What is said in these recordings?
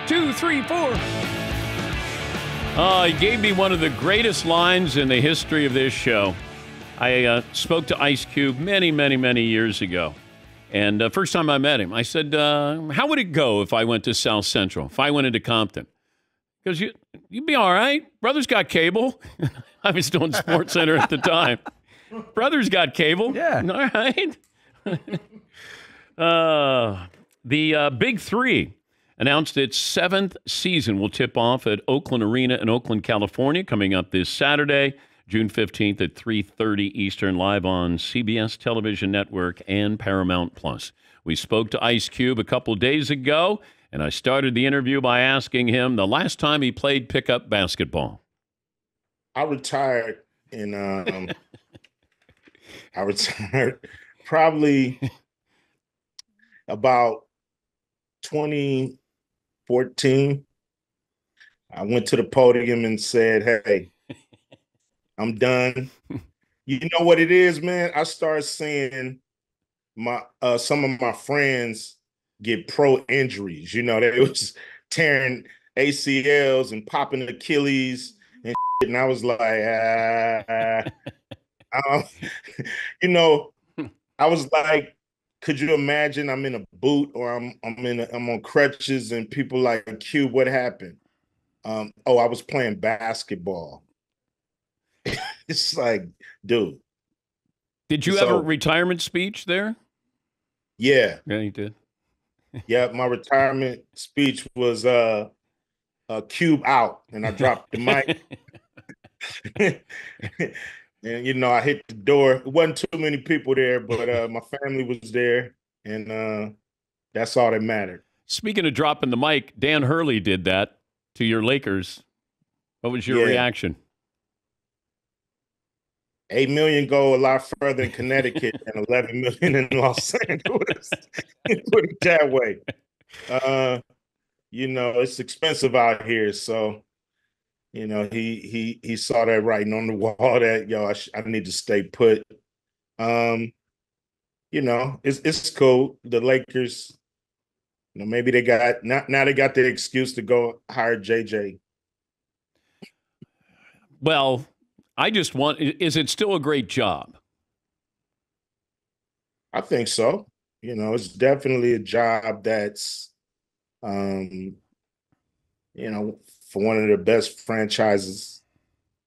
2, 3, 4. He gave me one of the greatest lines in the history of this show. I spoke to Ice Cube many, many, many years ago. And first time I met him, I said, how would it go if I went to South Central, if I went into Compton? Because you'd be all right. Brother's got cable. I was doing Sports Center at the time. Brother's got cable. Yeah. All right. The Big Three announced its 7th season will tip off at Oakland Arena in Oakland, California, coming up this Saturday, June 15th at 3:30 Eastern, live on CBS Television Network and Paramount Plus. We spoke to Ice Cube a couple days ago, and I started the interview by asking him the last time he played pickup basketball. I retired in probably about 2014. I went to the podium and said, "Hey, I'm done." You know what it is, man? I started seeing some of my friends get pro injuries. You know, they was tearing ACLs and popping Achilles and shit, and I was like, you know, I was like, could you imagine I'm in a boot or I'm on crutches and people like, Cube, what happened? I was playing basketball. It's like, dude. Did you have a retirement speech there? Yeah. Yeah, you did. Yeah, my retirement speech was Cube out, and I dropped the mic. And, you know, I hit the door. It wasn't too many people there, but my family was there, and that's all that mattered. Speaking of dropping the mic, Dan Hurley did that to your Lakers. What was your reaction? 8 million go a lot further in Connecticut than 11 million in Los Angeles. Put it that way. You know, it's expensive out here, so you know he saw that writing on the wall that I need to stay put. You know, it's cool. The Lakers, you know, maybe they got now they got the excuse to go hire JJ. Well, I just is it still a great job? I think so. You know, it's definitely a job that's, you know, for one of the best franchises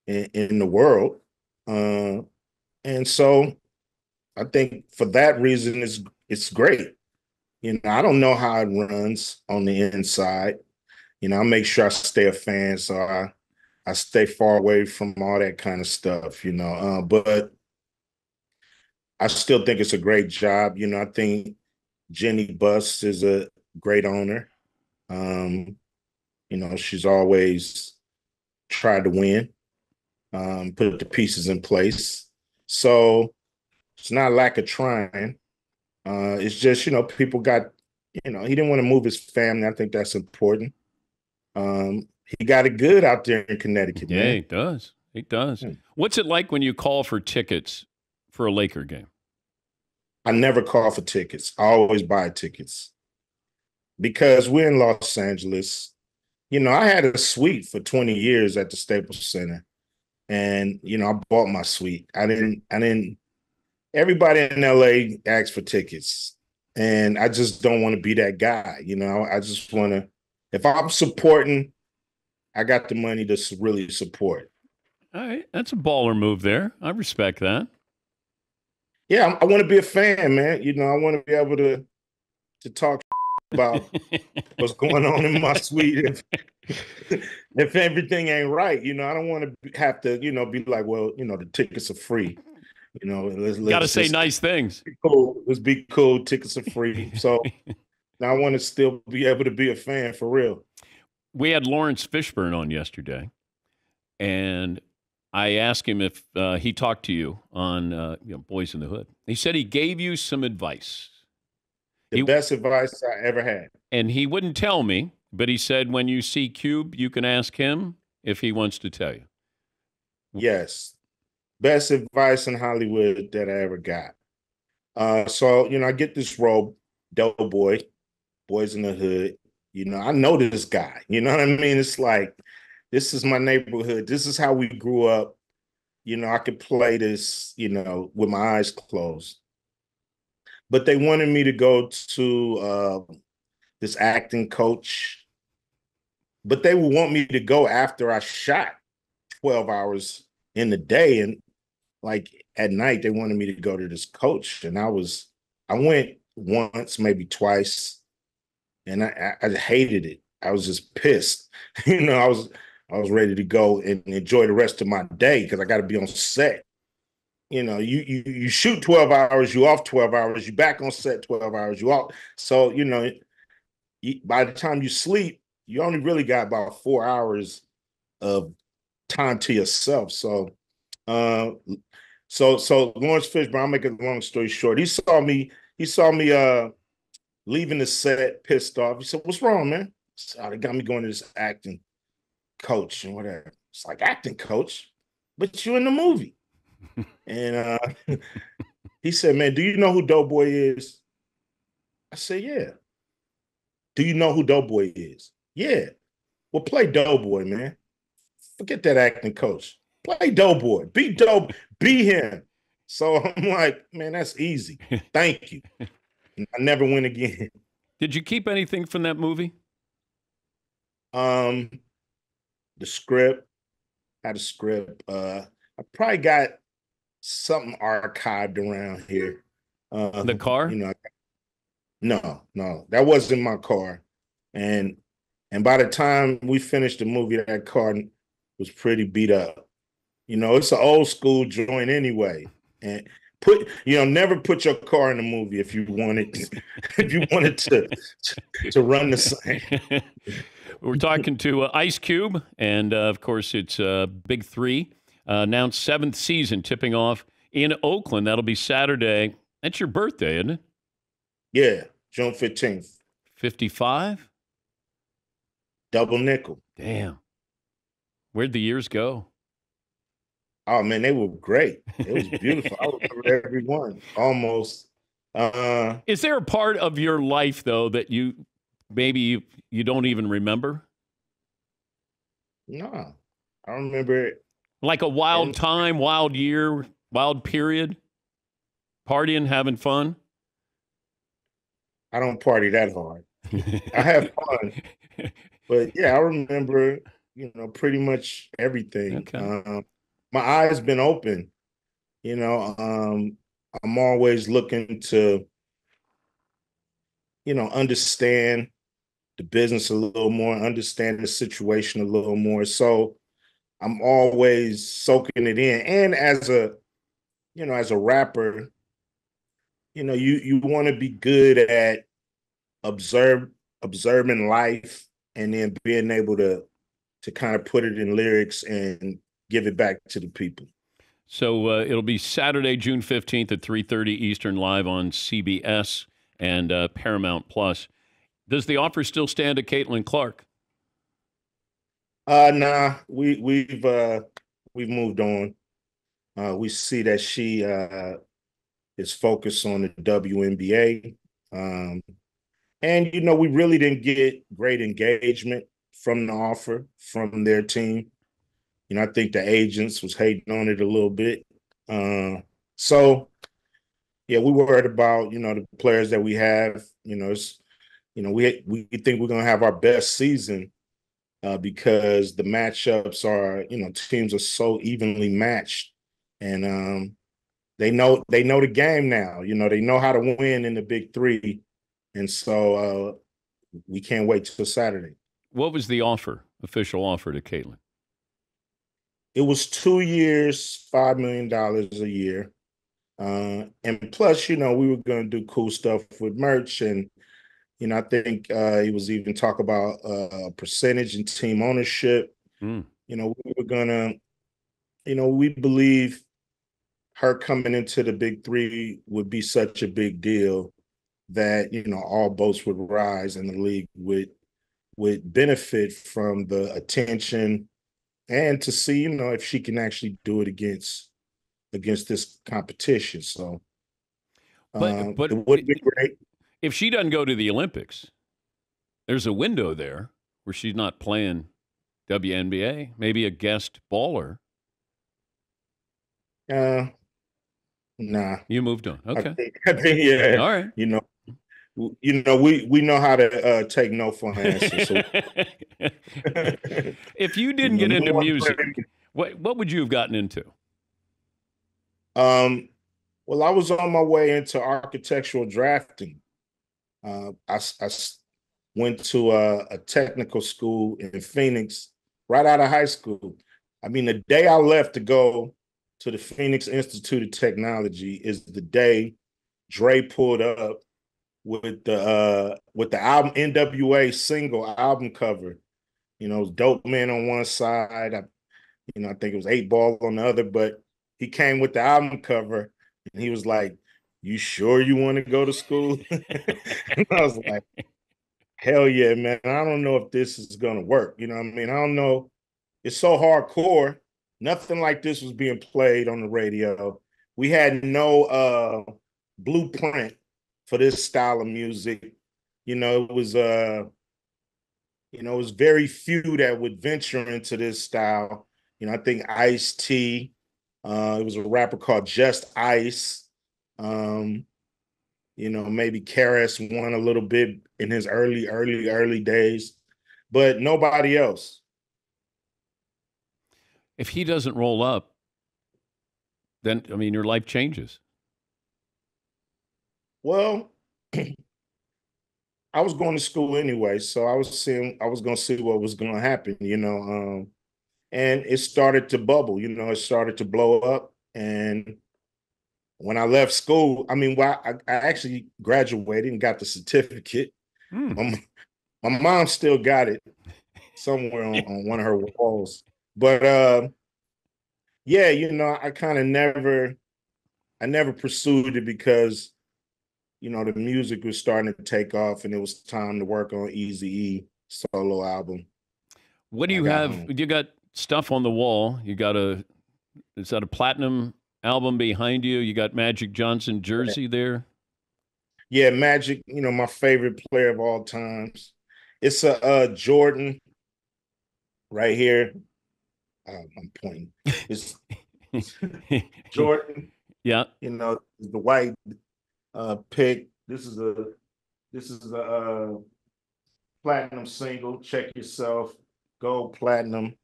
in the world. And so I think for that reason, it's great. You know, I don't know how it runs on the inside. You know, I make sure I stay a fan, so I stay far away from all that kind of stuff, you know. But I still think it's a great job. You know, I think Jenny Buss is a great owner. You know, she's always tried to win, put the pieces in place. So it's not lack of trying. It's just, you know, people got, you know, he didn't want to move his family. I think that's important. He got it good out there in Connecticut. Yeah, man. he does. He does. Yeah. What's it like when you call for tickets for a Laker game? I never call for tickets. I always buy tickets because we're in Los Angeles. You know, I had a suite for 20 years at the Staples Center, and you know, I bought my suite. I didn't. Everybody in LA asked for tickets, and I just don't want to be that guy. You know, I just want to. If I'm supporting, I got the money to really support. All right, that's a baller move there. I respect that. Yeah, I want to be a fan, man. You know, I want to be able to talk about what's going on in my suite. If everything ain't right, you know, I don't want to have to, you know, be like, well, you know, the tickets are free. You know, let's got to say nice things. Cool. Let's be cool. Tickets are free. So now I want to still be able to be a fan for real. We had Lawrence Fishburne on yesterday, and I asked him if he talked to you on Boys in the Hood. He said he gave you some advice. The best advice I ever had. And he wouldn't tell me, but he said when you see Cube, you can ask him if he wants to tell you. Yes. Best advice in Hollywood that I ever got. So, you know, I get this role, Doughboy, Boys in the Hood. I know this guy. You know what I mean? It's like, this is my neighborhood. This is how we grew up. I could play this, with my eyes closed. But they wanted me to go to this acting coach, but they would want me to go after I shot 12 hours in the day. And like at night, they wanted me to go to this coach. And I went once, maybe twice, and I hated it. I was just pissed. I was ready to go and enjoy the rest of my day because I got to be on set. You shoot 12 hours, you off 12 hours, you back on set 12 hours, you off. So, by the time you sleep, you only really got about 4 hours of time to yourself. Uh, so Lawrence Fishburne, I'll make a long story short. He saw me leaving the set, pissed off. He said, "What's wrong, man?" I said, "Oh, they got me going to this acting coach and whatever." It's like, acting coach, but you in the movie. And he said, "Man, do you know who Doughboy is?" I said, "Yeah." "Do you know who Doughboy is?" "Yeah." "Well, play Doughboy, man. Forget that acting coach. Play Doughboy. Be dope. Be him." So I'm like, "Man, that's easy. Thank you." And I never went again. Did you keep anything from that movie? Um, the script, had a script. I probably got something archived around here. The car? You know, no, that wasn't my car. And by the time we finished the movie, that car was pretty beat up. It's an old school joint anyway. And never put your car in a movie if you wanted if you wanted to run the same. We're talking to Ice Cube, and of course, it's Big Three. Announced seventh season tipping off in Oakland. That'll be Saturday. That's your birthday, isn't it? Yeah, June 15th. 55? Double nickel. Damn. Where'd the years go? Oh man, they were great. It was beautiful. I remember every one almost. Is there a part of your life though that you don't even remember? No, I remember it. Like a wild time, wild year, wild period, partying, having fun. I don't party that hard. I have fun, but yeah, I remember pretty much everything. Okay. My eyes been open. I'm always looking to understand the business a little more, understand the situation a little more. So I'm always soaking it in. And as a rapper, you want to be good at observing life and then being able to kind of put it in lyrics and give it back to the people. So it'll be Saturday, June 15th at 3:30 Eastern, live on CBS and Paramount Plus. Does the offer still stand to Caitlin Clark? Nah, we've moved on. We see that she is focused on the WNBA. And we really didn't get great engagement from the offer from their team. I think the agents was hating on it a little bit. So yeah, we worried about the players that we have. We think we're gonna have our best season because the matchups are teams are so evenly matched, and they know the game now. They know how to win in the big three, and so we can't wait till Saturday. What was the official offer to Caitlin? It was 2 years, $5 million a year. And plus, we were going to do cool stuff with merch. And, I think he was even talk about a percentage in team ownership. Mm. We were going to, we believe her coming into the big three would be such a big deal that, all boats would rise and the league would benefit from the attention and to see, if she can actually do it against this competition. So But it would be great. if she doesn't go to the Olympics, There's a window there where she's not playing WNBA, maybe a guest baller. Uh, nah. You moved on. I Okay. think, I think yeah. All right. We know how to take no for an answer. So, If you didn't get no into one music, played. what would you have gotten into? Well, I was on my way into architectural drafting. I went to a technical school in Phoenix right out of high school. I mean, the day I left to go to the Phoenix Institute of Technology is the day Dre pulled up with the album NWA single album cover. You know, it was Dope Man on one side. I think it was 8 Ball on the other, but he came with the album cover and he was like, "You sure you want to go to school?" And I was like, "Hell yeah, man. I don't know if this is gonna work." You know what I mean? I don't know. It's so hardcore. Nothing like this was being played on the radio. We had no blueprint for this style of music. It was very few that would venture into this style. I think Ice-T, it was a rapper called Just Ice. Maybe KRS One a little bit in his early days, but nobody else. If he doesn't roll up, then I mean your life changes. Well, I was going to school anyway, so I was going to see what was going to happen, and it started to bubble, it started to blow up. And when I left school, I mean, I actually graduated and got the certificate. My mom still got it somewhere on one of her walls. But yeah, I never pursued it because, the music was starting to take off and it was time to work on Eazy-E solo album. What do you have? You got stuff on the wall. Is that a platinum album behind you? You got Magic Johnson jersey there? Yeah, Magic, my favorite player of all times. It's a Jordan right here. I'm pointing. It's Jordan. Yeah. The white pick. This is a platinum single. Check yourself. Gold platinum.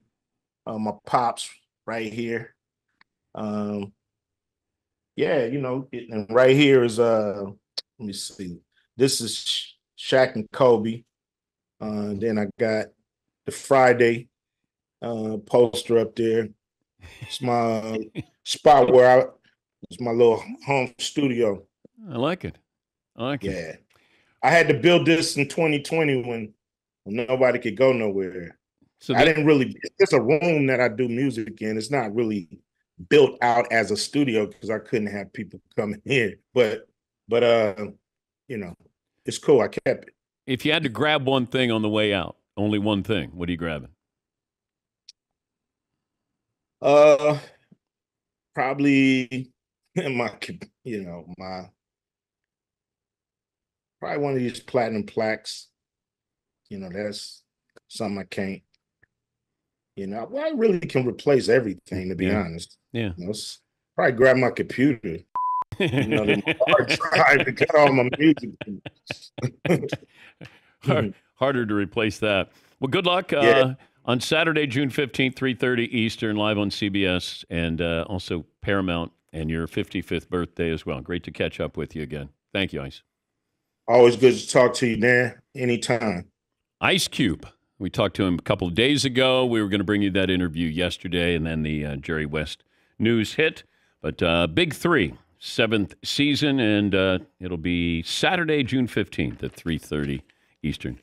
My pops right here. Yeah, and right here is let me see. This is Shaq and Kobe. Then I got the Friday poster up there. It's my spot where it's my little home studio. I like it. Yeah. I had to build this in 2020 when nobody could go nowhere. So I didn't really, it's a room that I do music in. It's not really built out as a studio because I couldn't have people coming in. But it's cool. I kept it. If you had to grab one thing on the way out, only one thing, what are you grabbing? Probably my probably one of these platinum plaques. That's something I can't. I really can replace everything, to be honest. Yeah. Probably grab my computer. The hard drive to get all my music. Harder to replace that. Well, good luck on Saturday, June 15th, 3:30 Eastern, live on CBS, and also Paramount, and your 55th birthday as well. Great to catch up with you again. Thank you, Ice. Always good to talk to you, Dan. Anytime. Ice Cube. We talked to him a couple of days ago. We were going to bring you that interview yesterday, and then the Jerry West news hit. But Big 3, 7th season, and it'll be Saturday, June 15th at 3:30 Eastern.